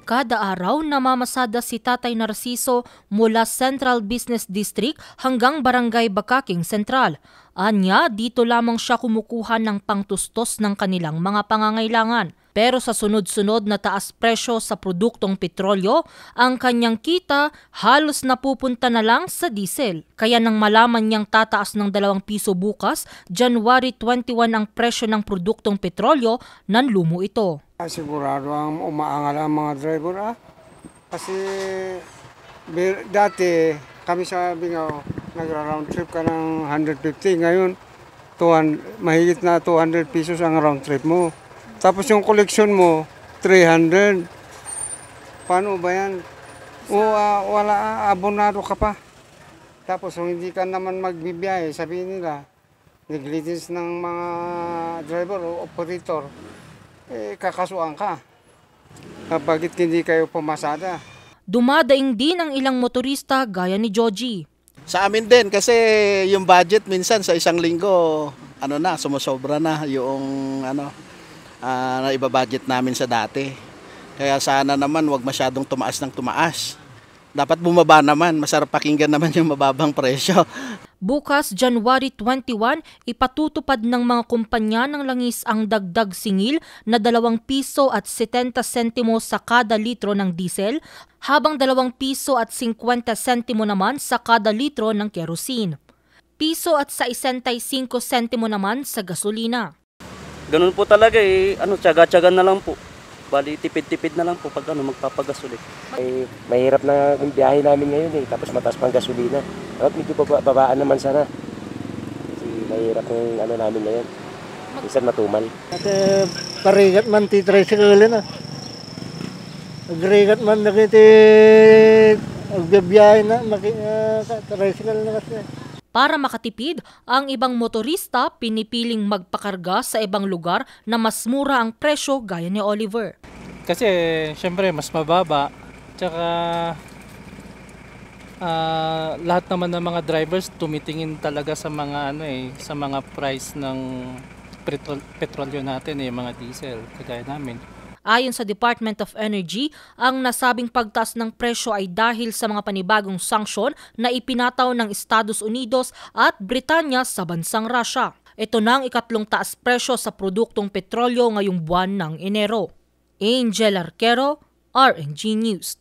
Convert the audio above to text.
Kada araw namamasada si Tatay Narciso mula Central Business District hanggang Barangay Bakaking Sentral. Anya, dito lamang siya kumukuha ng pangtustos ng kanilang mga pangangailangan. Pero sa sunod-sunod na taas presyo sa produktong petrolyo, ang kanyang kita halos napupunta na lang sa diesel. Kaya nang malaman niyang tataas ng 2 piso bukas, January 21 ang presyo ng produktong petrolyo, nanlumo ito. Sigurado ang umaangal ang mga driver Kasi dati kami sa Bingaw, nagra-round trip ka ng 150. Ngayon, mahigit na 200 pesos ang round trip mo. Tapos yung collection mo, 300. Paano ba yan? Wala, abonado ka pa. Tapos kung hindi ka naman magbibiyahe, sabihin nila, negligence ng mga driver o operator, kakasuhan ka. Bakit hindi kayo pumasada? Dumadaing din ang ilang motorista gaya ni Joji. Sa amin din kasi yung budget minsan sa isang linggo sumusobra na yung na iba-budget namin sa dati. Kaya sana naman wag masyadong tumaas ng tumaas. Dapat bumaba naman, masarap pakinggan naman yung mababang presyo. Bukas, January 21, ipatutupad ng mga kumpanya ng langis ang dagdag singil na 2 piso at 70 sentimo sa kada litro ng diesel, habang 2 piso at 50 sentimo naman sa kada litro ng kerosene. Piso at 65 sentimo naman sa gasolina. Ganun po talaga tiyaga-tiyaga na lang po. Bali, tipid-tipid na lang po pag magpapagasolin. Mahirap na yung biyahe namin ngayon tapos mataas pang gasolina. At medyo babaan naman sana. Kasi mahirap yung namin ngayon. Minsan matumal. At parigat man tricycle na. Agrigat man agbibiyahe na, tricycle na kasi. Para makatipid, ang ibang motorista pinipiling magpakarga sa ibang lugar na mas mura ang presyo gaya ni Oliver. Kasi syempre mas mababa, tsaka lahat naman ng mga drivers tumitingin talaga sa mga sa mga price ng petrolyo natin, mga diesel kagaya namin. Ayon sa Department of Energy, ang nasabing pagtaas ng presyo ay dahil sa mga panibagong sanksyon na ipinataw ng Estados Unidos at Britanya sa bansang Russia. Ito na ang ikatlong taas presyo sa produktong petrolyo ngayong buwan ng Enero. Angel Arquero, RNG News.